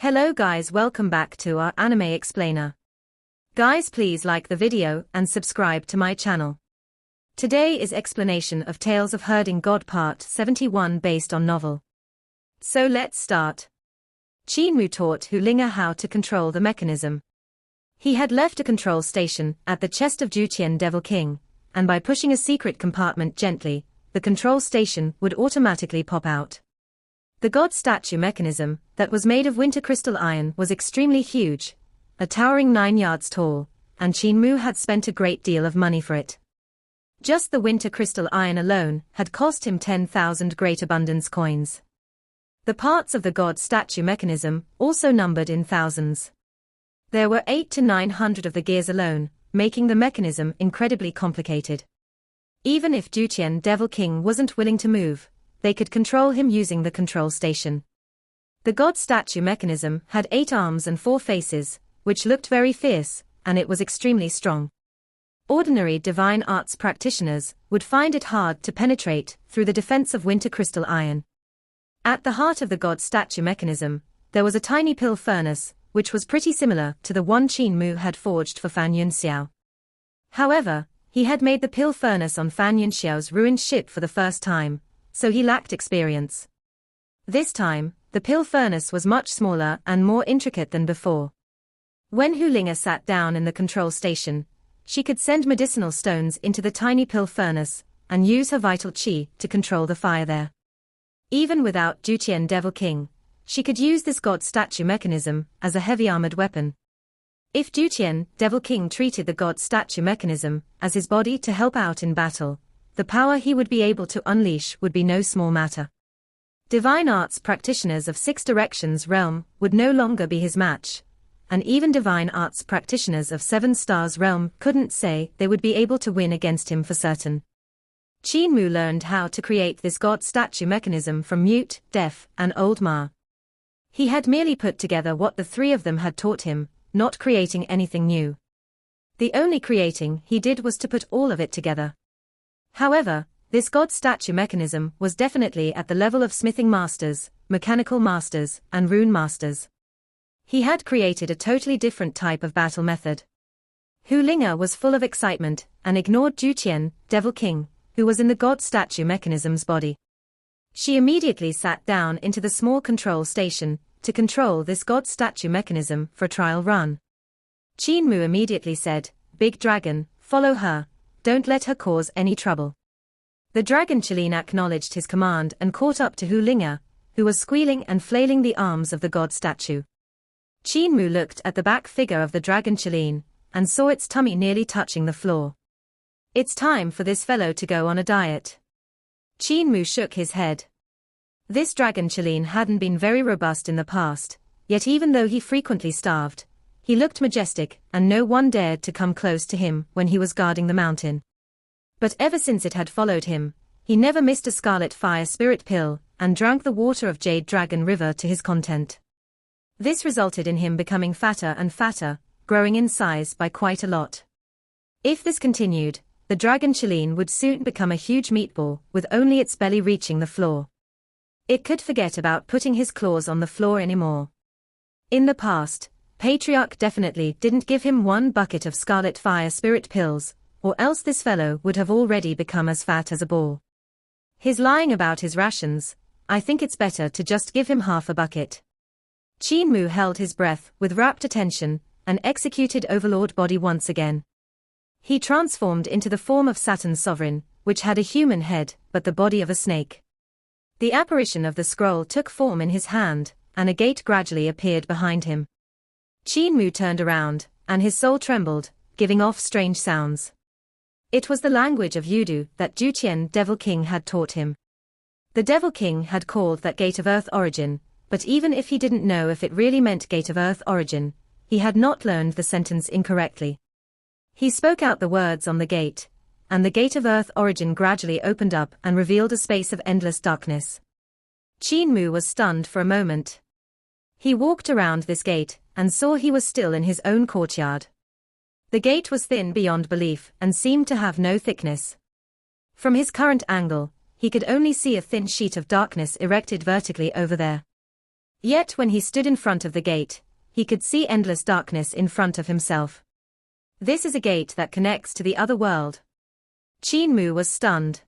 Hello guys, welcome back to our anime explainer. Guys, please like the video and subscribe to my channel. Today is explanation of Tales of Herding God Part 71 based on novel. So let's start. Qin Mu taught Hu Linga how to control the mechanism. He had left a control station at the chest of Duel Devil King, and by pushing a secret compartment gently, the control station would automatically pop out. The god statue mechanism, that was made of winter crystal iron, was extremely huge, a towering 9 yards tall, and Qin Mu had spent a great deal of money for it. Just the winter crystal iron alone had cost him 10,000 great abundance coins. The parts of the god statue mechanism also numbered in thousands. There were 800 to 900 of the gears alone, making the mechanism incredibly complicated. Even if Duel Devil King wasn't willing to move, they could control him using the control station. The god statue mechanism had 8 arms and 4 faces, which looked very fierce, and it was extremely strong. Ordinary divine arts practitioners would find it hard to penetrate through the defense of winter crystal iron. At the heart of the god statue mechanism, there was a tiny pill furnace, which was pretty similar to the one Qin Mu had forged for Fan Yunxiao. However, he had made the pill furnace on Fan Yunxiao's ruined ship for the first time, so he lacked experience. This time, the pill furnace was much smaller and more intricate than before. When Hu Linga sat down in the control station, she could send medicinal stones into the tiny pill furnace, and use her vital qi to control the fire there. Even without Duel Devil King, she could use this god statue mechanism as a heavy armored weapon. If Duel Devil King treated the god statue mechanism as his body to help out in battle, the power he would be able to unleash would be no small matter. Divine arts practitioners of 6 directions realm would no longer be his match, and even divine arts practitioners of 7 stars realm couldn't say they would be able to win against him for certain. Qin Mu learned how to create this god statue mechanism from mute, deaf, and old Ma. He had merely put together what the 3 of them had taught him, not creating anything new. The only creating he did was to put all of it together. However, this god statue mechanism was definitely at the level of smithing masters, mechanical masters, and rune masters. He had created a totally different type of battle method. Hu Linga was full of excitement, and ignored Duel Devil King, who was in the god statue mechanism's body. She immediately sat down into the small control station, to control this god statue mechanism for a trial run. Qin Mu immediately said, "Big dragon, follow her. Don't let her cause any trouble." The dragon Qilin acknowledged his command and caught up to Hu Linga, who was squealing and flailing the arms of the god statue. Qin Mu looked at the back figure of the dragon Qilin, and saw its tummy nearly touching the floor. "It's time for this fellow to go on a diet." Qin Mu shook his head. This dragon Qilin hadn't been very robust in the past, yet even though he frequently starved, he looked majestic, and no one dared to come close to him when he was guarding the mountain. But ever since it had followed him, he never missed a scarlet fire spirit pill, and drank the water of Jade Dragon River to his content. This resulted in him becoming fatter and fatter, growing in size by quite a lot. If this continued, the dragon Qilin would soon become a huge meatball, with only its belly reaching the floor. It could forget about putting his claws on the floor anymore. In the past, Patriarch definitely didn't give him 1 bucket of scarlet fire spirit pills, or else this fellow would have already become as fat as a ball. He's lying about his rations. I think it's better to just give him half a bucket. Qin Mu held his breath with rapt attention, and executed Overlord body once again. He transformed into the form of Saturn's sovereign, which had a human head, but the body of a snake. The apparition of the scroll took form in his hand, and a gate gradually appeared behind him. Qin Mu turned around, and his soul trembled, giving off strange sounds. It was the language of Yudu that Duel Devil King had taught him. The Devil King had called that Gate of Earth Origin, but even if he didn't know if it really meant Gate of Earth Origin, he had not learned the sentence incorrectly. He spoke out the words on the gate, and the Gate of Earth Origin gradually opened up and revealed a space of endless darkness. Qin Mu was stunned for a moment. He walked around this gate, and saw he was still in his own courtyard. The gate was thin beyond belief, and seemed to have no thickness. From his current angle, he could only see a thin sheet of darkness erected vertically over there. Yet when he stood in front of the gate, he could see endless darkness in front of himself. This is a gate that connects to the other world. Qin Mu was stunned.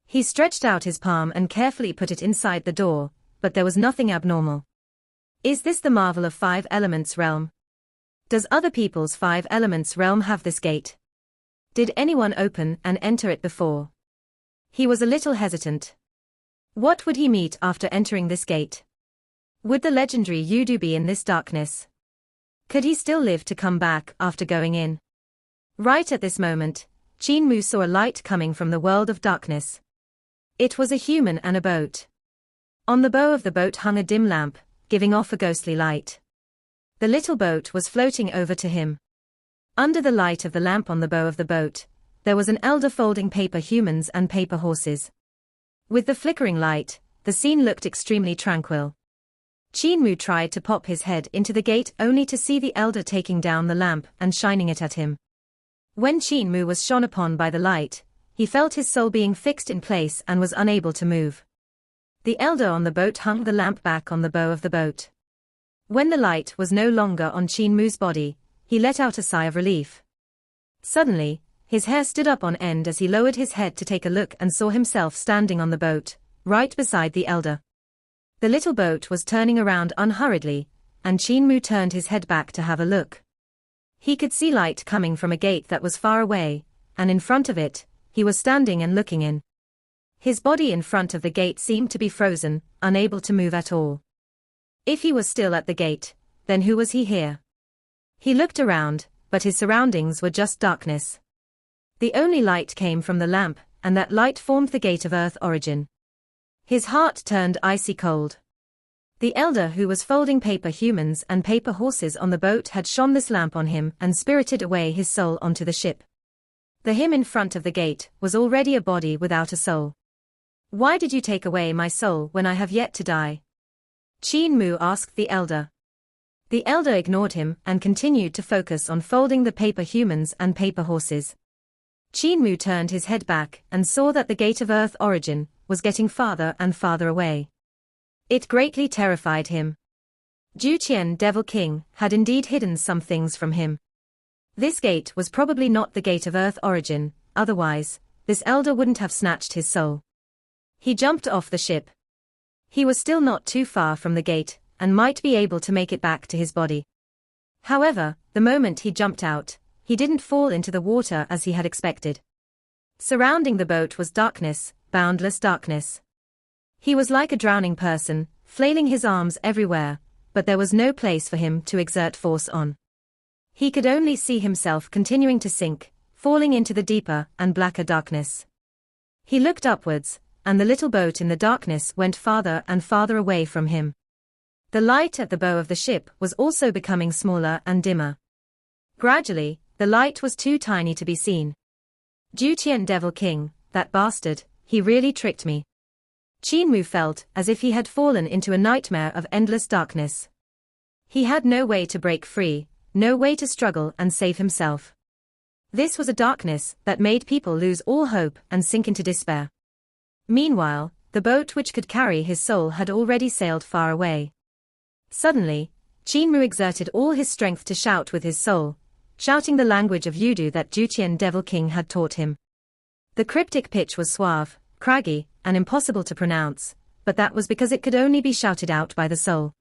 He stretched out his palm and carefully put it inside the door, but there was nothing abnormal. Is this the marvel of 5 elements realm? Does other people's 5 elements realm have this gate? Did anyone open and enter it before? He was a little hesitant. What would he meet after entering this gate? Would the legendary Yudu be in this darkness? Could he still live to come back after going in? Right at this moment, Qin Mu saw a light coming from the world of darkness. It was a human and a boat. On the bow of the boat hung a dim lamp, giving off a ghostly light. The little boat was floating over to him. Under the light of the lamp on the bow of the boat, there was an elder folding paper humans and paper horses. With the flickering light, the scene looked extremely tranquil. Qin Mu tried to pop his head into the gate only to see the elder taking down the lamp and shining it at him. When Qin Mu was shone upon by the light, he felt his soul being fixed in place and was unable to move. The elder on the boat hung the lamp back on the bow of the boat. When the light was no longer on Qin Mu's body, he let out a sigh of relief. Suddenly, his hair stood up on end as he lowered his head to take a look and saw himself standing on the boat, right beside the elder. The little boat was turning around unhurriedly, and Qin Mu turned his head back to have a look. He could see light coming from a gate that was far away, and in front of it, he was standing and looking in. His body in front of the gate seemed to be frozen, unable to move at all. If he was still at the gate, then who was he here? He looked around, but his surroundings were just darkness. The only light came from the lamp, and that light formed the gate of earth origin. His heart turned icy cold. The elder who was folding paper humans and paper horses on the boat had shone this lamp on him and spirited away his soul onto the ship. The him in front of the gate was already a body without a soul. Why did you take away my soul when I have yet to die? Qin Mu asked the elder. The elder ignored him and continued to focus on folding the paper humans and paper horses. Qin Mu turned his head back and saw that the gate of earth origin was getting farther and farther away. It greatly terrified him. Duel, Devil King, had indeed hidden some things from him. This gate was probably not the gate of earth origin, otherwise, this elder wouldn't have snatched his soul. He jumped off the ship. He was still not too far from the gate, and might be able to make it back to his body. However, the moment he jumped out, he didn't fall into the water as he had expected. Surrounding the boat was darkness, boundless darkness. He was like a drowning person, flailing his arms everywhere, but there was no place for him to exert force on. He could only see himself continuing to sink, falling into the deeper and blacker darkness. He looked upwards, and the little boat in the darkness went farther and farther away from him. The light at the bow of the ship was also becoming smaller and dimmer. Gradually, the light was too tiny to be seen. Duel, Devil King, that bastard, he really tricked me. Qin Mu felt as if he had fallen into a nightmare of endless darkness. He had no way to break free, no way to struggle and save himself. This was a darkness that made people lose all hope and sink into despair. Meanwhile, the boat which could carry his soul had already sailed far away. Suddenly, Qin Mu exerted all his strength to shout with his soul, shouting the language of Yudu that Duel, Devil King had taught him. The cryptic pitch was suave, craggy, and impossible to pronounce, but that was because it could only be shouted out by the soul.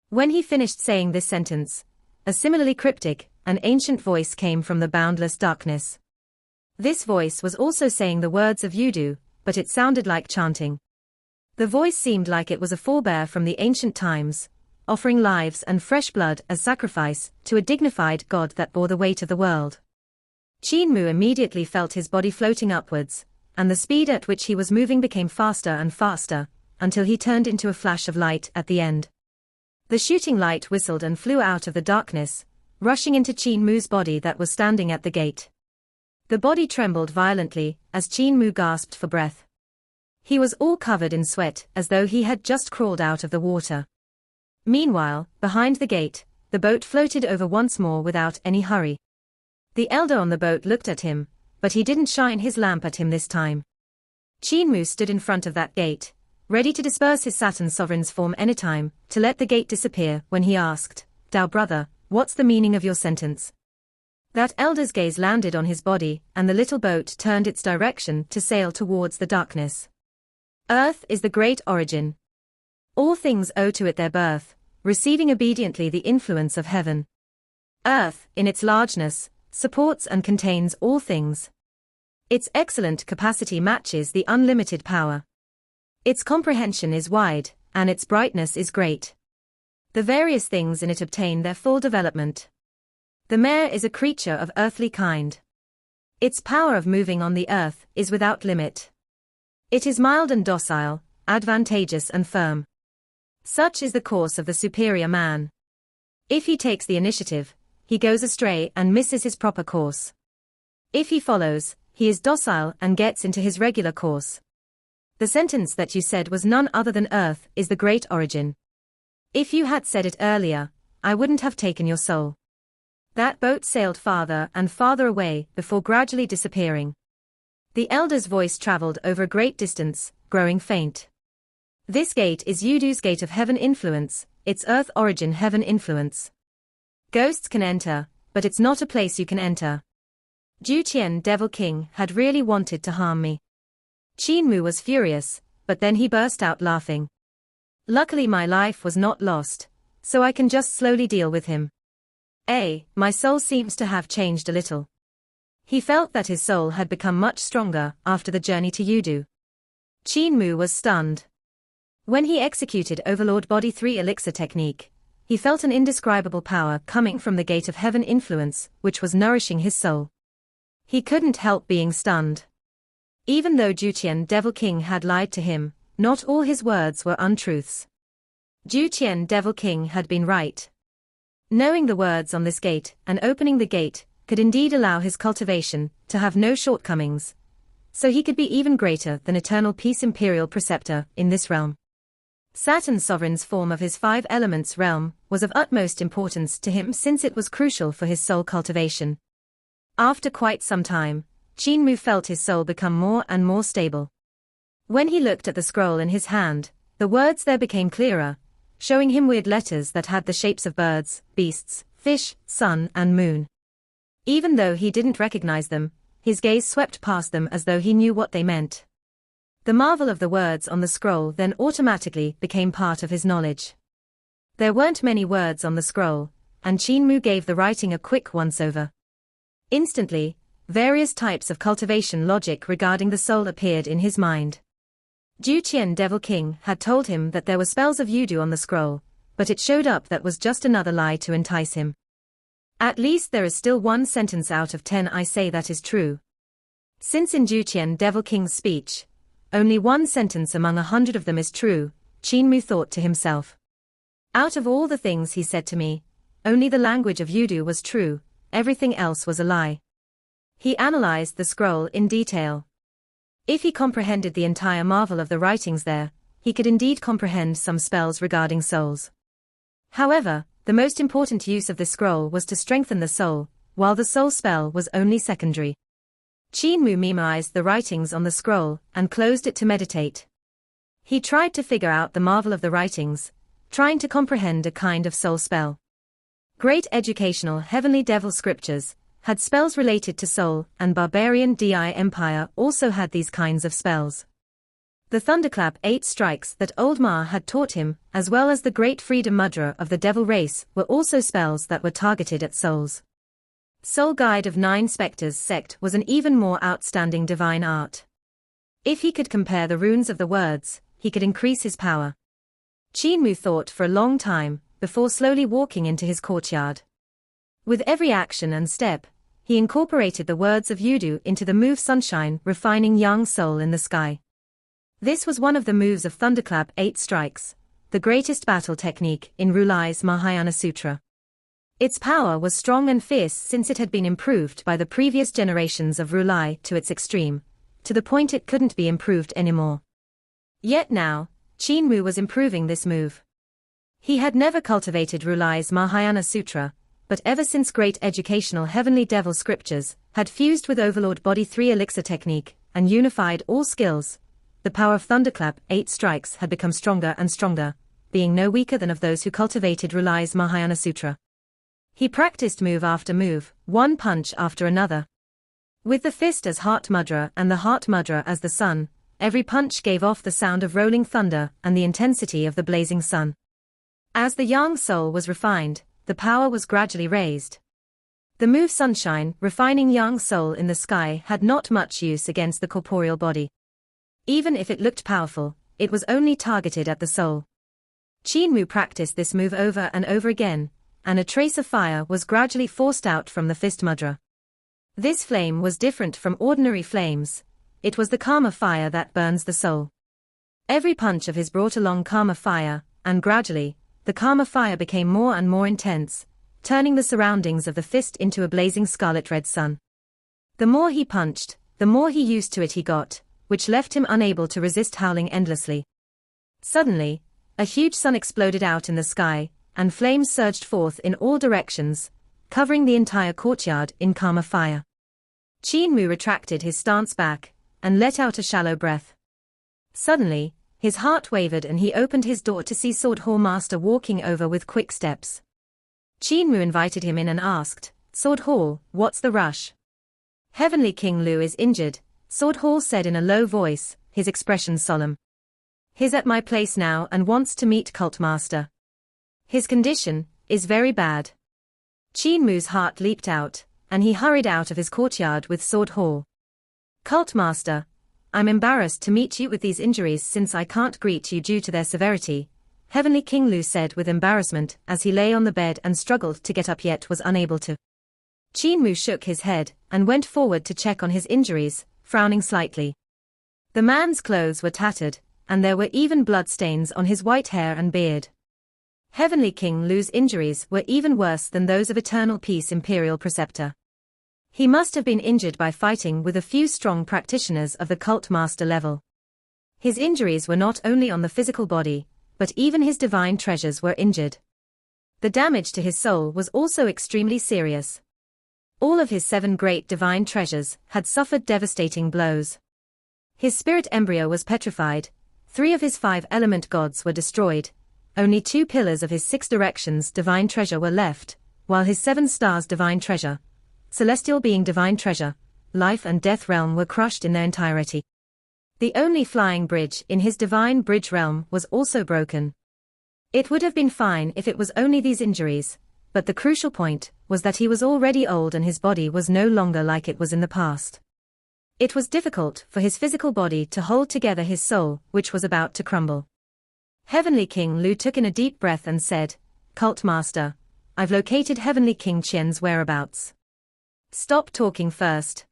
When he finished saying this sentence, a similarly cryptic and ancient voice came from the boundless darkness. This voice was also saying the words of Yudu, but it sounded like chanting. The voice seemed like it was a forebear from the ancient times, offering lives and fresh blood as sacrifice to a dignified god that bore the weight of the world. Qin Mu immediately felt his body floating upwards, and the speed at which he was moving became faster and faster, until he turned into a flash of light at the end. The shooting light whistled and flew out of the darkness, rushing into Qin Mu's body that was standing at the gate. The body trembled violently as Qin Mu gasped for breath. He was all covered in sweat as though he had just crawled out of the water. Meanwhile, behind the gate, the boat floated over once more without any hurry. The elder on the boat looked at him, but he didn't shine his lamp at him this time. Qin Mu stood in front of that gate, ready to disperse his Saturn sovereign's form anytime, to let the gate disappear when he asked, "Dao brother, what's the meaning of your sentence?" That elder's gaze landed on his body, and the little boat turned its direction to sail towards the darkness. Earth is the great origin. All things owe to it their birth, receiving obediently the influence of heaven. Earth, in its largeness, supports and contains all things. Its excellent capacity matches the unlimited power. Its comprehension is wide, and its brightness is great. The various things in it obtain their full development. The mare is a creature of earthly kind. Its power of moving on the earth is without limit. It is mild and docile, advantageous and firm. Such is the course of the superior man. If he takes the initiative, he goes astray and misses his proper course. If he follows, he is docile and gets into his regular course. The sentence that you said was none other than Earth is the great origin. If you had said it earlier, I wouldn't have taken your soul. That boat sailed farther and farther away before gradually disappearing. The elder's voice traveled over a great distance, growing faint. This gate is Yudu's gate of heaven influence, its earth origin heaven influence. Ghosts can enter, but it's not a place you can enter. Duel, Devil King, had really wanted to harm me. Qin Mu was furious, but then he burst out laughing. Luckily my life was not lost, so I can just slowly deal with him. My soul seems to have changed a little. He felt that his soul had become much stronger after the journey to Yudu. Qin Mu was stunned. When he executed Overlord Body 3 Elixir technique, he felt an indescribable power coming from the gate of heaven influence, which was nourishing his soul. He couldn't help being stunned. Even though Duel, Devil King, had lied to him, not all his words were untruths. Duel, Devil King, had been right. Knowing the words on this gate and opening the gate could indeed allow his cultivation to have no shortcomings, so he could be even greater than Eternal Peace Imperial Preceptor in this realm. Saturn's sovereign's form of his 5 elements realm was of utmost importance to him since it was crucial for his soul cultivation. After quite some time, Qin Mu felt his soul become more and more stable. When he looked at the scroll in his hand, the words there became clearer, showing him weird letters that had the shapes of birds, beasts, fish, sun and moon. Even though he didn't recognize them, his gaze swept past them as though he knew what they meant. The marvel of the words on the scroll then automatically became part of his knowledge. There weren't many words on the scroll, and Qin Mu gave the writing a quick once-over. Instantly, various types of cultivation logic regarding the soul appeared in his mind. Duel, Devil King, had told him that there were spells of Yudu on the scroll, but it showed up that was just another lie to entice him. At least there is still 1 sentence out of 10 I say that is true. Since in Duel, Devil King's speech, only 1 sentence among 100 of them is true, Qin Mu thought to himself. Out of all the things he said to me, only the language of Yudu was true, everything else was a lie. He analyzed the scroll in detail. If he comprehended the entire marvel of the writings there, he could indeed comprehend some spells regarding souls. However, the most important use of this scroll was to strengthen the soul, while the soul spell was only secondary. Qin Mu memorized the writings on the scroll and closed it to meditate. He tried to figure out the marvel of the writings, trying to comprehend a kind of soul spell. Great educational heavenly devil scriptures had spells related to soul, and barbarian Di Empire also had these kinds of spells. The thunderclap 8 strikes that Old Ma had taught him, as well as the great freedom mudra of the devil race, were also spells that were targeted at souls. Soul Guide of 9 Spectres sect was an even more outstanding divine art. If he could compare the runes of the words, he could increase his power. Qin Mu thought for a long time, before slowly walking into his courtyard. With every action and step, he incorporated the words of Yudu into the move Sunshine, refining young soul in the sky. This was one of the moves of Thunderclap 8 Strikes, the greatest battle technique in Rulai's Mahayana Sutra. Its power was strong and fierce since it had been improved by the previous generations of Rulai to its extreme, to the point it couldn't be improved anymore. Yet now, Qin Mu was improving this move. He had never cultivated Rulai's Mahayana Sutra, but ever since great educational heavenly devil scriptures had fused with Overlord Body 3 Elixir technique and unified all skills, the power of Thunderclap 8 strikes had become stronger and stronger, being no weaker than of those who cultivated Reli's Mahayana Sutra. He practiced move after move, one punch after another. With the fist as heart mudra and the heart mudra as the sun, every punch gave off the sound of rolling thunder and the intensity of the blazing sun. As the yang soul was refined, the power was gradually raised. The move sunshine, refining yang soul in the sky, had not much use against the corporeal body. Even if it looked powerful, it was only targeted at the soul. Qin Mu practiced this move over and over again, and a trace of fire was gradually forced out from the fist mudra. This flame was different from ordinary flames. It was the karma fire that burns the soul. Every punch of his brought along karma fire, and gradually, the karma fire became more and more intense, turning the surroundings of the fist into a blazing scarlet-red sun. The more he punched, the more used to it he got, which left him unable to resist howling endlessly. Suddenly, a huge sun exploded out in the sky, and flames surged forth in all directions, covering the entire courtyard in karma fire. Qin Mu retracted his stance back, and let out a shallow breath. Suddenly, his heart wavered and he opened his door to see Sword Hall Master walking over with quick steps. Qin Mu invited him in and asked, "Sword Hall, what's the rush?" "Heavenly King Lu is injured," Sword Hall said in a low voice, his expression solemn. "He's at my place now and wants to meet Cult Master. His condition is very bad." Qin Mu's heart leaped out, and he hurried out of his courtyard with Sword Hall. "Cult Master, I'm embarrassed to meet you with these injuries since I can't greet you due to their severity," Heavenly King Lu said with embarrassment as he lay on the bed and struggled to get up yet was unable to. Qin Mu shook his head and went forward to check on his injuries, frowning slightly. The man's clothes were tattered, and there were even blood stains on his white hair and beard. Heavenly King Lu's injuries were even worse than those of Eternal Peace Imperial Preceptor. He must have been injured by fighting with a few strong practitioners of the cult master level. His injuries were not only on the physical body, but even his divine treasures were injured. The damage to his soul was also extremely serious. All of his 7 great divine treasures had suffered devastating blows. His spirit embryo was petrified, 3 of his 5 element gods were destroyed, only 2 pillars of his 6 directions divine treasure were left, while his 7 stars divine treasure, celestial being divine treasure, life and death realm were crushed in their entirety. The only flying bridge in his divine bridge realm was also broken. It would have been fine if it was only these injuries, but the crucial point was that he was already old and his body was no longer like it was in the past. It was difficult for his physical body to hold together his soul, which was about to crumble. Heavenly King Lu took in a deep breath and said, "Cult Master, I've located Heavenly King Qian's whereabouts." "Stop talking first."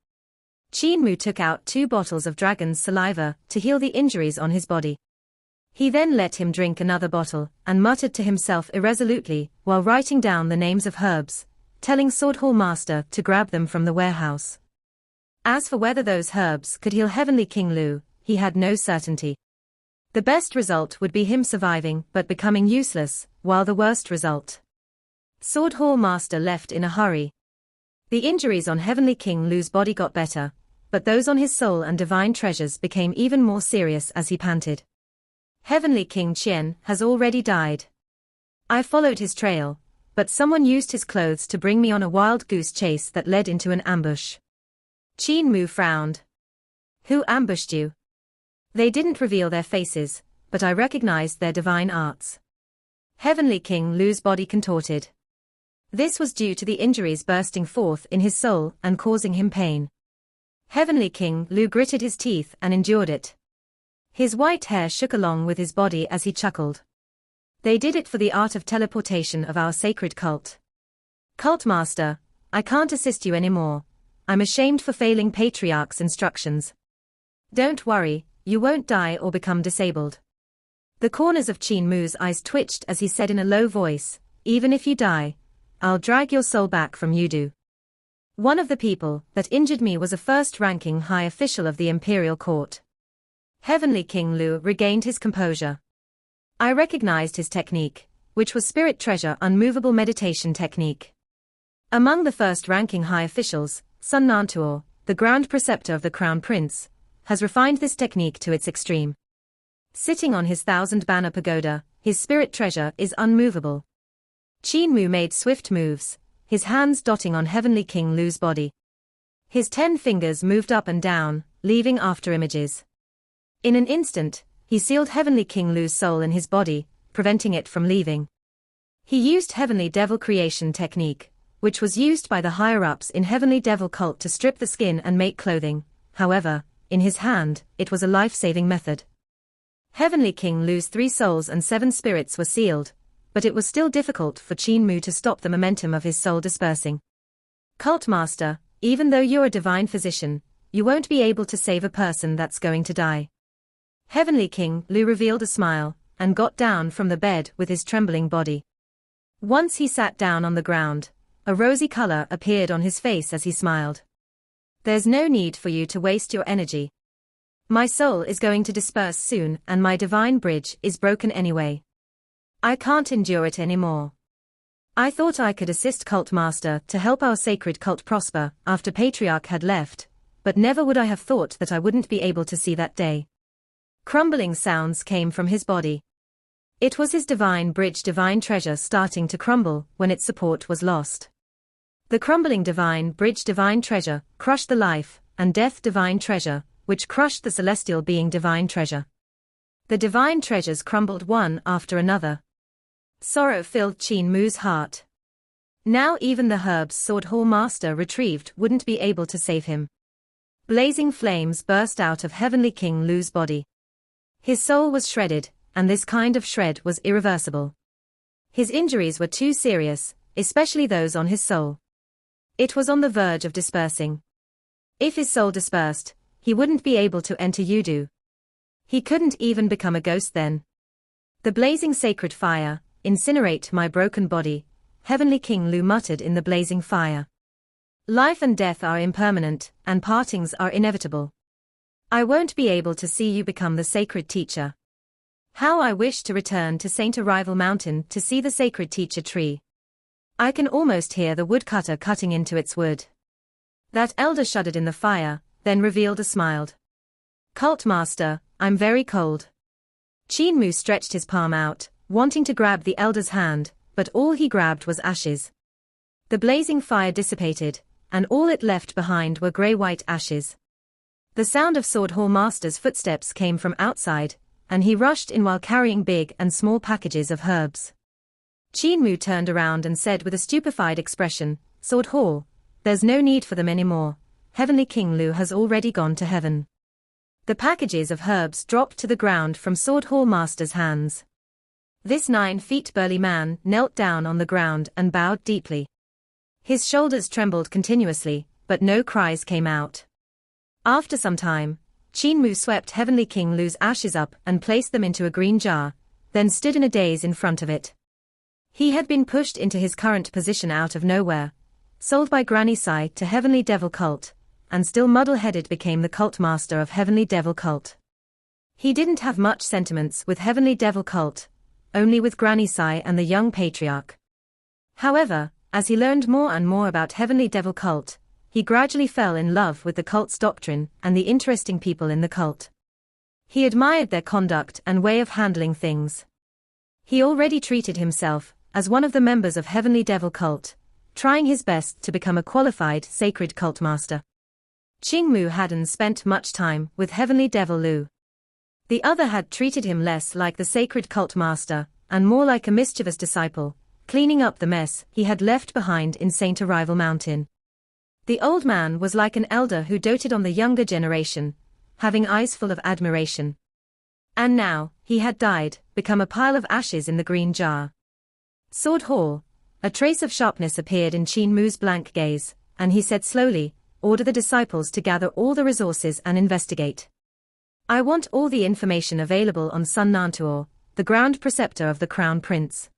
Qin Mu took out 2 bottles of dragon's saliva to heal the injuries on his body. He then let him drink another bottle and muttered to himself irresolutely while writing down the names of herbs, telling Sword Hall Master to grab them from the warehouse. As for whether those herbs could heal Heavenly King Lu, he had no certainty. The best result would be him surviving but becoming useless, while the worst result. Sword Hall Master left in a hurry. The injuries on Heavenly King Lu's body got better, but those on his soul and divine treasures became even more serious as he panted. "Heavenly King Qian has already died. I followed his trail, but someone used his clothes to bring me on a wild goose chase that led into an ambush." Qin Mu frowned. "Who ambushed you?" "They didn't reveal their faces, but I recognized their divine arts." Heavenly King Lu's body contorted. This was due to the injuries bursting forth in his soul and causing him pain. Heavenly King Lu gritted his teeth and endured it. His white hair shook along with his body as he chuckled. "They did it for the art of teleportation of our sacred cult. Cult Master, I can't assist you anymore. I'm ashamed for failing Patriarch's instructions." "Don't worry, you won't die or become disabled." The corners of Qin Mu's eyes twitched as he said in a low voice, "Even if you die, I'll drag your soul back from Yudu. One of the people that injured me was a first-ranking high official of the Imperial Court." Heavenly King Lu regained his composure. "I recognized his technique, which was spirit treasure unmovable meditation technique. Among the first-ranking high officials, Sun Nanto, the Grand Preceptor of the Crown Prince, has refined this technique to its extreme. Sitting on his 1,000-banner pagoda, his spirit treasure is unmovable. Qin Mu made swift moves, his hands dotting on Heavenly King Lu's body. His 10 fingers moved up and down, leaving after images. In an instant, he sealed Heavenly King Lu's soul in his body, preventing it from leaving. He used Heavenly Devil creation technique, which was used by the higher-ups in Heavenly Devil cult to strip the skin and make clothing. However, in his hand, it was a life-saving method. Heavenly King Lu's 3 souls and 7 spirits were sealed, but it was still difficult for Qin Mu to stop the momentum of his soul dispersing. Cult Master, even though you're a divine physician, you won't be able to save a person that's going to die. Heavenly King Lu revealed a smile, and got down from the bed with his trembling body. Once he sat down on the ground, a rosy color appeared on his face as he smiled. There's no need for you to waste your energy. My soul is going to disperse soon and my divine bridge is broken anyway. I can't endure it anymore. I thought I could assist Cult Master to help our sacred cult prosper after Patriarch had left, but never would I have thought that I wouldn't be able to see that day. Crumbling sounds came from his body. It was his divine bridge, divine treasure starting to crumble when its support was lost. The crumbling divine bridge, divine treasure, crushed the life and death divine treasure, which crushed the celestial being divine treasure. The divine treasures crumbled one after another. Sorrow filled Qin Mu's heart. Now even the herb's sword hall master retrieved wouldn't be able to save him. Blazing flames burst out of Heavenly King Lu's body. His soul was shredded, and this kind of shred was irreversible. His injuries were too serious, especially those on his soul. It was on the verge of dispersing. If his soul dispersed, he wouldn't be able to enter Yudu. He couldn't even become a ghost then. The blazing sacred fire, incinerate my broken body, Heavenly King Lu muttered in the blazing fire. Life and death are impermanent, and partings are inevitable. I won't be able to see you become the sacred teacher. How I wish to return to Saint Arrival Mountain to see the sacred teacher tree. I can almost hear the woodcutter cutting into its wood. That elder shuddered in the fire, then revealed a smiled. Cult Master, I'm very cold. Qin Mu stretched his palm out, wanting to grab the elder's hand, but all he grabbed was ashes. The blazing fire dissipated, and all it left behind were grey-white ashes. The sound of Sword Hall Master's footsteps came from outside, and he rushed in while carrying big and small packages of herbs. Qin Mu turned around and said with a stupefied expression, Sword Hall, there's no need for them anymore. Heavenly King Lu has already gone to heaven. The packages of herbs dropped to the ground from Sword Hall Master's hands. This 9 feet burly man knelt down on the ground and bowed deeply. His shoulders trembled continuously, but no cries came out. After some time, Qin Mu swept Heavenly King Lu's ashes up and placed them into a green jar, then stood in a daze in front of it. He had been pushed into his current position out of nowhere, sold by Granny Sai to Heavenly Devil cult, and still muddle-headed became the cult master of Heavenly Devil cult. He didn't have much sentiments with Heavenly Devil cult, only with Granny Sai and the young patriarch. However, as he learned more and more about Heavenly Devil cult, he gradually fell in love with the cult's doctrine and the interesting people in the cult. He admired their conduct and way of handling things. He already treated himself as one of the members of Heavenly Devil cult, trying his best to become a qualified sacred cult master. Qin Mu hadn't spent much time with Heavenly Devil Lu. The other had treated him less like the sacred cult master, and more like a mischievous disciple, cleaning up the mess he had left behind in Saint Arrival Mountain. The old man was like an elder who doted on the younger generation, having eyes full of admiration. And now, he had died, become a pile of ashes in the green jar. Sword Hall. A trace of sharpness appeared in Qin Mu's blank gaze, and he said slowly, order the disciples to gather all the resources and investigate. I want all the information available on Son Nanto, the ground preceptor of the Crown Prince.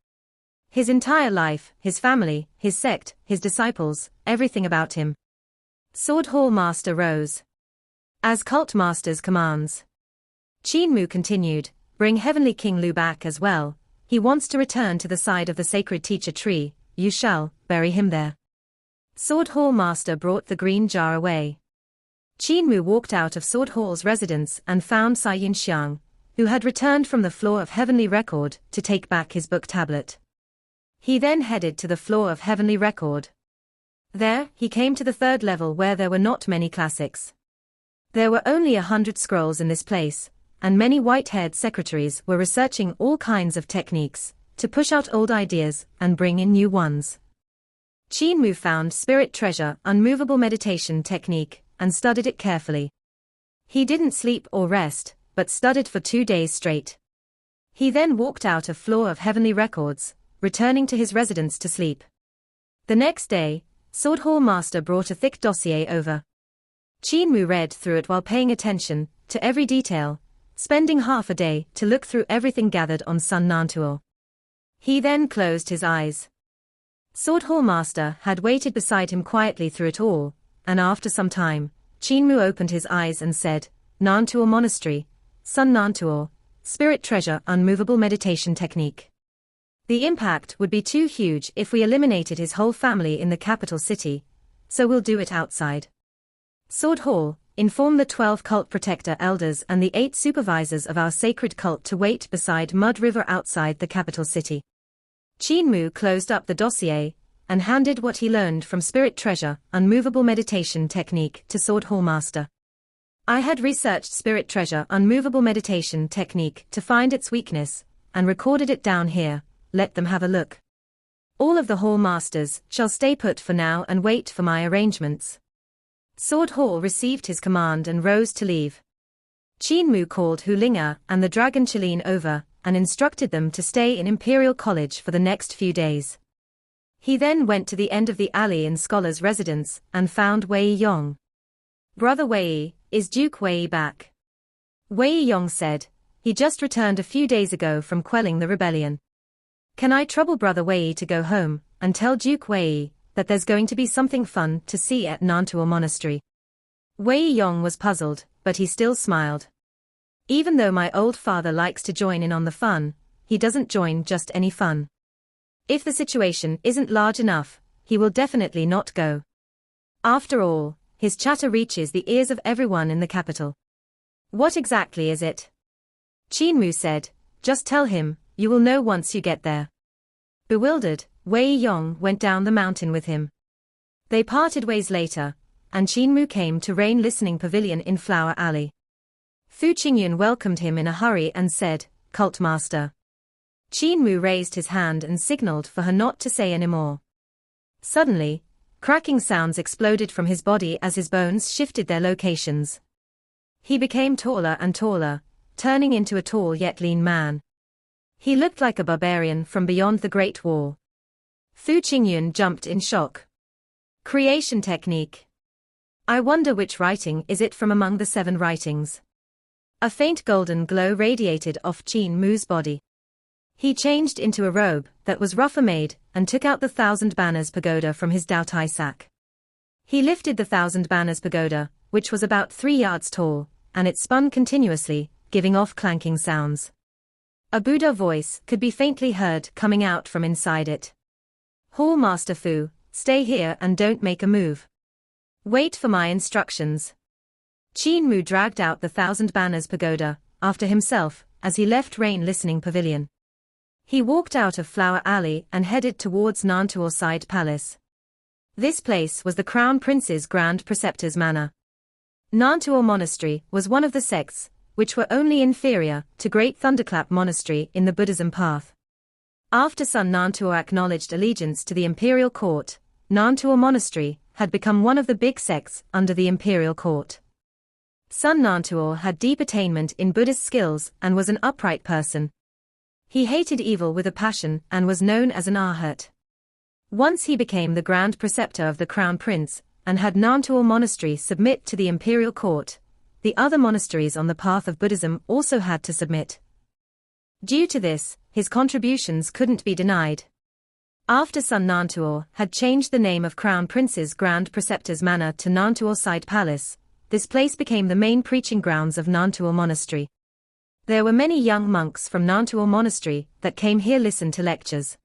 His entire life, his family, his sect, his disciples, everything about him. Sword Hall Master rose. As Cult Master's commands. Qin Mu continued, bring Heavenly King Lu back as well. He wants to return to the side of the sacred teacher tree. You shall bury him there. Sword Hall Master brought the green jar away. Qin Mu walked out of Sword Hall's residence and found Sai Yinxiang, who had returned from the floor of Heavenly Record to take back his book tablet. He then headed to the floor of Heavenly Record. There, he came to the third level where there were not many classics. There were only 100 scrolls in this place, and many white-haired secretaries were researching all kinds of techniques to push out old ideas and bring in new ones. Qin Mu found Spirit Treasure Unmovable Meditation Technique and studied it carefully. He didn't sleep or rest, but studied for 2 days straight. He then walked out of floor of Heavenly Records, returning to his residence to sleep. The next day, Sword Hall Master brought a thick dossier over. Qin Mu read through it while paying attention to every detail, spending half a day to look through everything gathered on Sun Nanto. He then closed his eyes. Sword Hall Master had waited beside him quietly through it all, and after some time, Qin Mu opened his eyes and said, Nanto Monastery, Sun Nanto, Spirit Treasure Unmovable Meditation Technique. The impact would be too huge if we eliminated his whole family in the capital city, so we'll do it outside. Sword Hall, inform the 12 cult protector elders and the 8 supervisors of our sacred cult to wait beside Mud River outside the capital city. Qin Mu closed up the dossier and handed what he learned from Spirit Treasure Unmovable Meditation Technique to Sword Hall Master. I had researched Spirit Treasure Unmovable Meditation Technique to find its weakness, and recorded it down here. Let them have a look. All of the Hall Masters shall stay put for now and wait for my arrangements. Sword Hall received his command and rose to leave. Qin Mu called Hu Linga and the Dragon Chiline over, and instructed them to stay in Imperial College for the next few days. He then went to the end of the alley in Scholar's residence, and found Wei Yong. Brother Wei, is Duke Wei back? Wei Yong said, he just returned a few days ago from quelling the rebellion. Can I trouble Brother Wei to go home, and tell Duke Wei that there's going to be something fun to see at Nanto Monastery? Wei Yong was puzzled, but he still smiled. Even though my old father likes to join in on the fun, he doesn't join just any fun. If the situation isn't large enough, he will definitely not go. After all, his chatter reaches the ears of everyone in the capital. What exactly is it? Qin Mu said, just tell him, you will know once you get there. Bewildered, Wei Yong went down the mountain with him. They parted ways later, and Qin Mu came to Rain Listening Pavilion in Flower Alley. Fu Qingyun welcomed him in a hurry and said, Cult Master. Qin Mu raised his hand and signaled for her not to say any more. Suddenly, cracking sounds exploded from his body as his bones shifted their locations. He became taller and taller, turning into a tall yet lean man. He looked like a barbarian from beyond the Great Wall. Fu Qingyun jumped in shock. Creation technique. I wonder which writing is it from among the 7 writings. A faint golden glow radiated off Qin Mu's body. He changed into a robe that was rougher made and took out the 1,000 Banners Pagoda from his Daotai sack. He lifted the 1,000 Banners Pagoda, which was about 3 yards tall, and it spun continuously, giving off clanking sounds. A Buddha voice could be faintly heard coming out from inside it. Hall Master Fu, stay here and don't make a move. Wait for my instructions. Qin Mu dragged out the 1,000 Banners Pagoda after himself as he left Rain Listening Pavilion. He walked out of Flower Alley and headed towards Nanto Side Palace. This place was the Crown Prince's Grand Preceptor's manor. Nanto Monastery was one of the sects which were only inferior to Great Thunderclap Monastery in the Buddhism path. After Sun Nanto acknowledged allegiance to the imperial court, Nanto Monastery had become one of the big sects under the imperial court. Sun Nanto had deep attainment in Buddhist skills and was an upright person. He hated evil with a passion and was known as an arhat. Once he became the Grand Preceptor of the Crown Prince, and had Nanto Monastery submit to the imperial court, the other monasteries on the path of Buddhism also had to submit. Due to this, his contributions couldn't be denied. After Sun Nanto had changed the name of Crown Prince's Grand Preceptor's manor to Nanto Side Palace, this place became the main preaching grounds of Nanto Monastery. There were many young monks from Nanto Monastery that came here listen to lectures.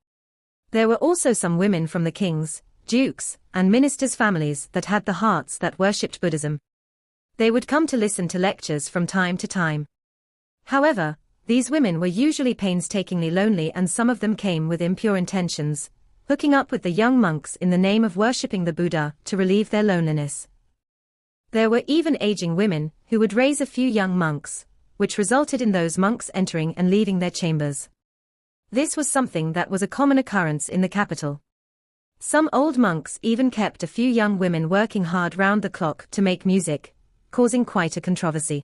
There were also some women from the kings, dukes, and ministers' families that had the hearts that worshipped Buddhism. They would come to listen to lectures from time to time. However, these women were usually painstakingly lonely, and some of them came with impure intentions, hooking up with the young monks in the name of worshipping the Buddha to relieve their loneliness. There were even aging women who would raise a few young monks, which resulted in those monks entering and leaving their chambers. This was something that was a common occurrence in the capital. Some old monks even kept a few young women working hard round the clock to make music, causing quite a controversy.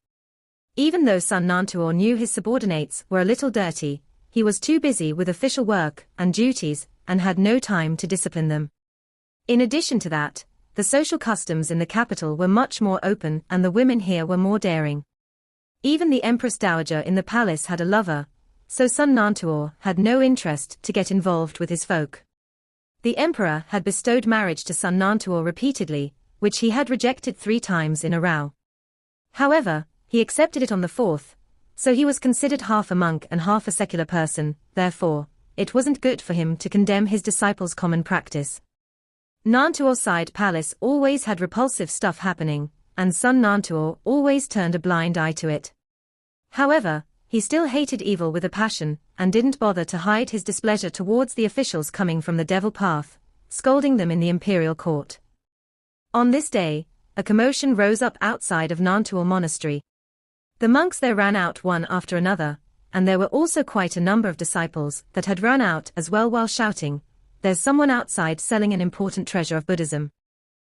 Even though Sun Nanto knew his subordinates were a little dirty, he was too busy with official work and duties and had no time to discipline them. In addition to that, the social customs in the capital were much more open and the women here were more daring. Even the Empress Dowager in the palace had a lover, so Sun Nanto had no interest to get involved with his folk. The emperor had bestowed marriage to Sun Nanto repeatedly, which he had rejected 3 times in a row. However, he accepted it on the 4th, so he was considered half a monk and half a secular person. Therefore, it wasn't good for him to condemn his disciples' common practice. Nanto's side palace always had repulsive stuff happening, and Sun Nanto always turned a blind eye to it. However, he still hated evil with a passion, and didn't bother to hide his displeasure towards the officials coming from the devil path, scolding them in the imperial court. On this day, a commotion rose up outside of Nanto monastery. The monks there ran out one after another, and there were also quite a number of disciples that had run out as well while shouting, "There's someone outside selling an important treasure of Buddhism.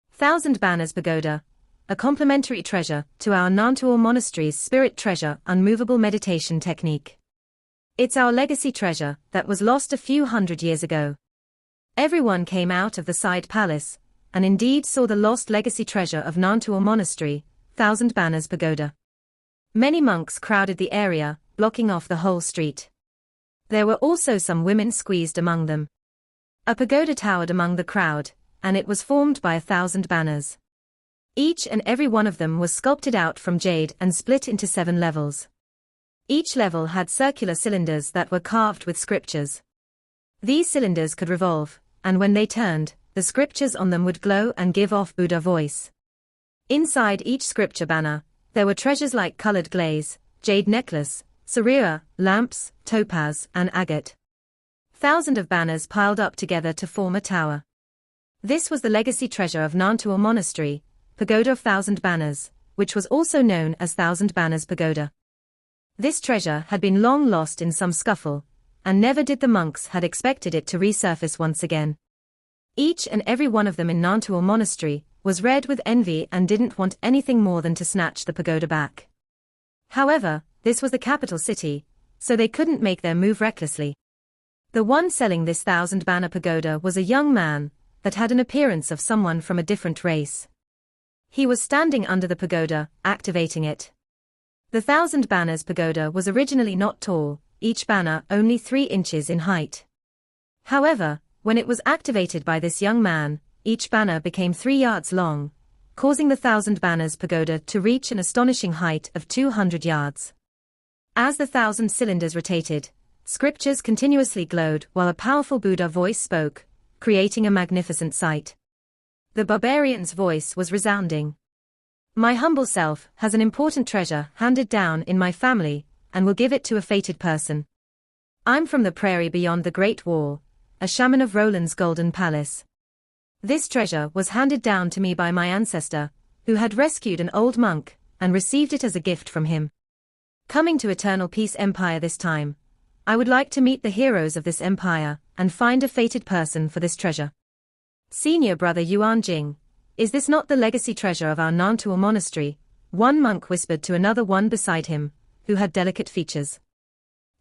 1,000 banners pagoda, a complimentary treasure to our Nanto monastery's spirit treasure unmovable meditation technique. It's our legacy treasure that was lost a few hundred years ago." Everyone came out of the side palace, and indeed saw the lost legacy treasure of Nanto monastery, 1,000 banners pagoda. Many monks crowded the area, blocking off the whole street. There were also some women squeezed among them. A pagoda towered among the crowd, and it was formed by 1,000 banners. Each and every one of them was sculpted out from jade and split into 7 levels. Each level had circular cylinders that were carved with scriptures. These cylinders could revolve, and when they turned, the scriptures on them would glow and give off Buddha voice. Inside each scripture banner, there were treasures like colored glaze, jade necklace, cerera, lamps, topaz, and agate. Thousands of banners piled up together to form a tower. This was the legacy treasure of Nanto monastery, pagoda of 1,000 banners, which was also known as 1,000 banners pagoda. This treasure had been long lost in some scuffle, and never did the monks had expected it to resurface once again. Each and every one of them in Nanto monastery was red with envy and didn't want anything more than to snatch the pagoda back. However, this was the capital city, so they couldn't make their move recklessly. The one selling this 1,000 banner pagoda was a young man that had an appearance of someone from a different race. He was standing under the pagoda, activating it. The 1,000 banners pagoda was originally not tall, each banner only 3 inches in height. However, when it was activated by this young man, each banner became 3 yards long, causing the 1,000 banners pagoda to reach an astonishing height of 200 yards. As the 1,000 cylinders rotated, scriptures continuously glowed while a powerful Buddha voice spoke, creating a magnificent sight. The barbarian's voice was resounding. "My humble self has an important treasure handed down in my family, and will give it to a fated person. I'm from the prairie beyond the Great Wall, a shaman of Roland's Golden Palace. This treasure was handed down to me by my ancestor, who had rescued an old monk, and received it as a gift from him. Coming to Eternal Peace Empire this time, I would like to meet the heroes of this empire, and find a fated person for this treasure. Senior brother Yuan Jing, is this not the legacy treasure of our Nanto monastery?" one monk whispered to another one beside him, who had delicate features.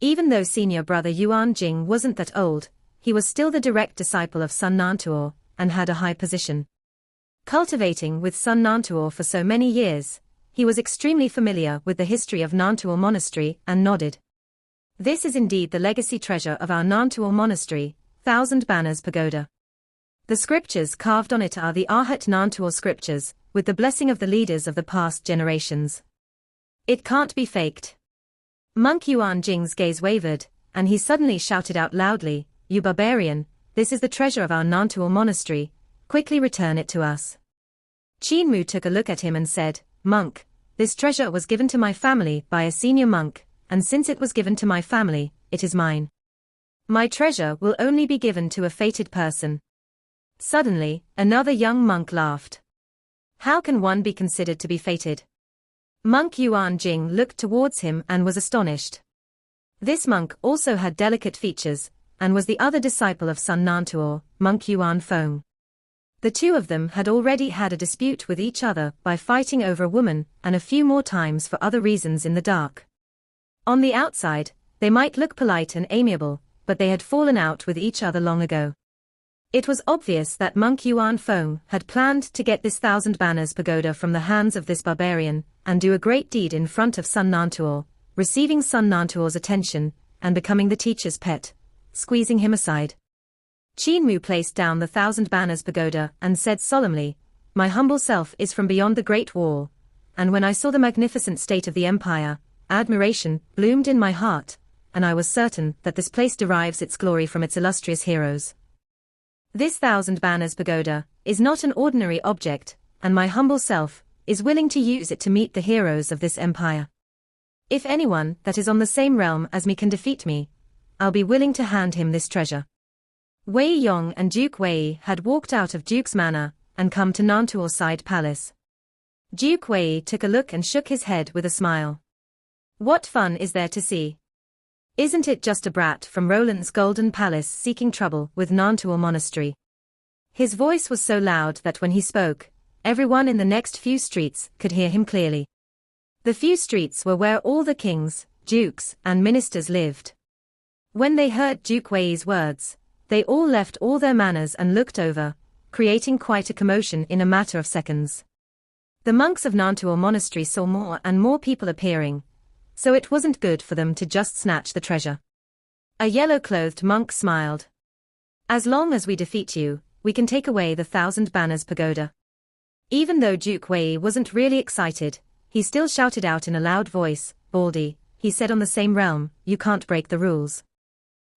Even though senior brother Yuan Jing wasn't that old, he was still the direct disciple of Sun Nanto, and had a high position. Cultivating with Sun Nanto for so many years, he was extremely familiar with the history of Nanto monastery and nodded. "This is indeed the legacy treasure of our Nanto monastery, 1,000 banners pagoda. The scriptures carved on it are the Arhat Nanto scriptures, with the blessing of the leaders of the past generations. It can't be faked." Monk Yuan Jing's gaze wavered, and he suddenly shouted out loudly, "You barbarian, this is the treasure of our Nanto monastery, quickly return it to us." Qin Mu took a look at him and said, monk, this treasure was given to my family by a senior monk, and since it was given to my family, it is mine. My treasure will only be given to a fated person." Suddenly, another young monk laughed. "How can one be considered to be fated?" Monk Yuan Jing looked towards him and was astonished. This monk also had delicate features, and was the other disciple of Sun Nanto, Monk Yuan Feng. The two of them had already had a dispute with each other by fighting over a woman and a few more times for other reasons in the dark. On the outside, they might look polite and amiable, but they had fallen out with each other long ago. It was obvious that Monk Yuan Feng had planned to get this 1,000 banners pagoda from the hands of this barbarian, and do a great deed in front of Sun Nanto, receiving Sun Nanto's attention, and becoming the teacher's pet, squeezing him aside. Qin Mu placed down the 1,000 banners pagoda and said solemnly, "My humble self is from beyond the Great Wall, and when I saw the magnificent state of the empire, admiration bloomed in my heart, and I was certain that this place derives its glory from its illustrious heroes. This 1,000 banners pagoda is not an ordinary object, and my humble self is willing to use it to meet the heroes of this empire. If anyone that is on the same realm as me can defeat me, I'll be willing to hand him this treasure." Wei Yong and Duke Wei had walked out of Duke's manor and come to Nanto's side palace. Duke Wei took a look and shook his head with a smile. "What fun is there to see? Isn't it just a brat from Roland's Golden Palace seeking trouble with Nanto monastery?" His voice was so loud that when he spoke, everyone in the next few streets could hear him clearly. The few streets were where all the kings, dukes, and ministers lived. When they heard Duke Wei's words, they all left all their manners and looked over, creating quite a commotion in a matter of seconds. The monks of Nanto monastery saw more and more people appearing, so it wasn't good for them to just snatch the treasure. A yellow-clothed monk smiled. "As long as we defeat you, we can take away the 1,000 banners pagoda." Even though Duke Wei wasn't really excited, he still shouted out in a loud voice, "Baldy," he said, "on the same realm, you can't break the rules.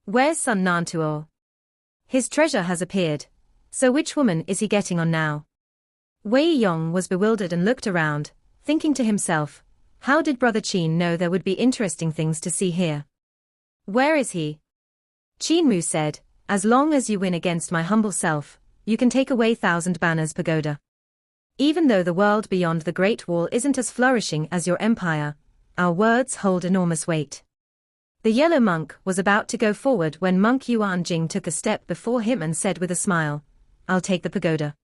Where's Sun Nanto? His treasure has appeared, so which woman is he getting on now?" Wei Yong was bewildered and looked around, thinking to himself, how did Brother Qin know there would be interesting things to see here? "Where is he?" Qin Mu said, "As long as you win against my humble self, you can take away 1,000 banners pagoda. Even though the world beyond the Great Wall isn't as flourishing as your empire, our words hold enormous weight." The yellow monk was about to go forward when Monk Yuan Jing took a step before him and said with a smile, "I'll take the pagoda."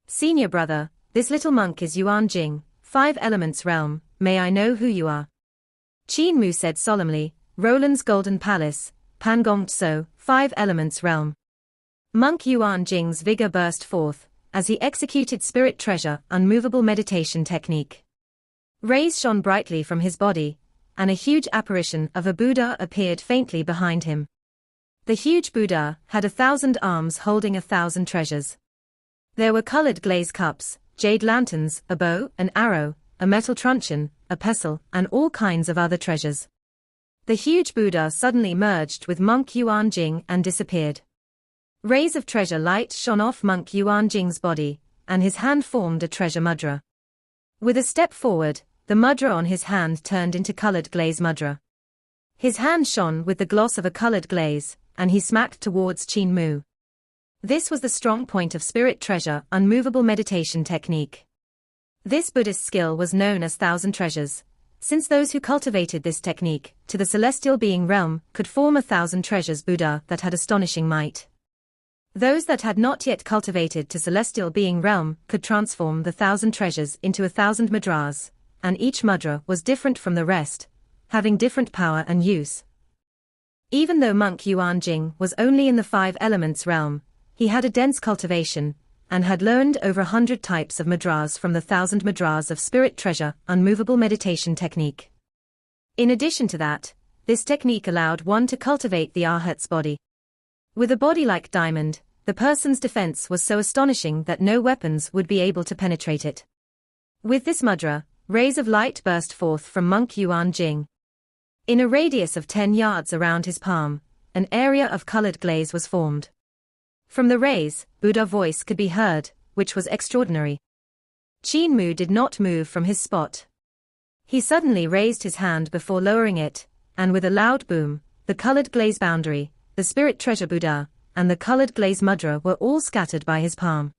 "Senior brother, this little monk is Yuan Jing, 5 Elements Realm, may I know who you are?" Qin Mu said solemnly, "Roland's Golden Palace, Pangong Tso, 5 Elements Realm." Monk Yuan Jing's vigor burst forth, as he executed Spirit Treasure unmovable meditation technique. Rays shone brightly from his body, and a huge apparition of a Buddha appeared faintly behind him. The huge Buddha had 1,000 arms holding 1,000 treasures. There were colored glaze cups, jade lanterns, a bow, an arrow, a metal truncheon, a pestle, and all kinds of other treasures. The huge Buddha suddenly merged with Monk Yuan Jing and disappeared. Rays of treasure light shone off Monk Yuan Jing's body, and his hand formed a treasure mudra. With a step forward, the mudra on his hand turned into colored glaze mudra. His hand shone with the gloss of a colored glaze, and he smacked towards Qin Mu. This was the strong point of Spirit Treasure unmovable meditation technique. This Buddhist skill was known as 1,000 treasures, since those who cultivated this technique to the celestial being realm could form 1,000 treasures Buddha that had astonishing might. Those that had not yet cultivated to celestial being realm could transform the 1,000 treasures into 1,000 mudras, and each mudra was different from the rest, having different power and use. Even though Monk Yuan Jing was only in the 5 Elements realm, he had a dense cultivation, and had learned over 100 types of mudras from the 1,000 mudras of Spirit Treasure unmovable meditation technique. In addition to that, this technique allowed one to cultivate the Arhat's body. With a body like diamond, the person's defense was so astonishing that no weapons would be able to penetrate it. With this mudra, rays of light burst forth from Monk Yuan Jing. In a radius of 10 yards around his palm, an area of colored glaze was formed. From the rays, Buddha voice could be heard, which was extraordinary. Qin Mu did not move from his spot. He suddenly raised his hand before lowering it, and with a loud boom, the colored glaze boundary, the spirit treasure Buddha, and the colored glaze mudra were all scattered by his palm.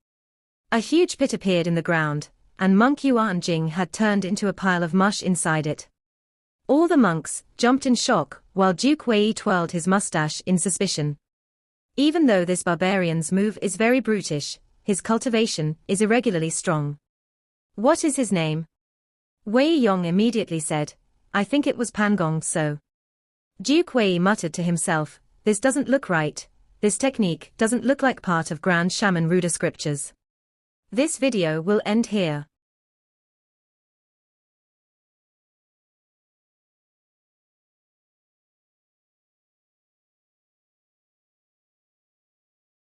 A huge pit appeared in the ground, and monk Yuan Jing had turned into a pile of mush inside it. All the monks jumped in shock, while Duke Wei twirled his mustache in suspicion. Even though this barbarian's move is very brutish, his cultivation is irregularly strong. What is his name? Wei Yong immediately said, I think it was Pangong so. Duke Wei muttered to himself, this doesn't look right, this technique doesn't look like part of Grand Shaman Ruda scriptures. This video will end here.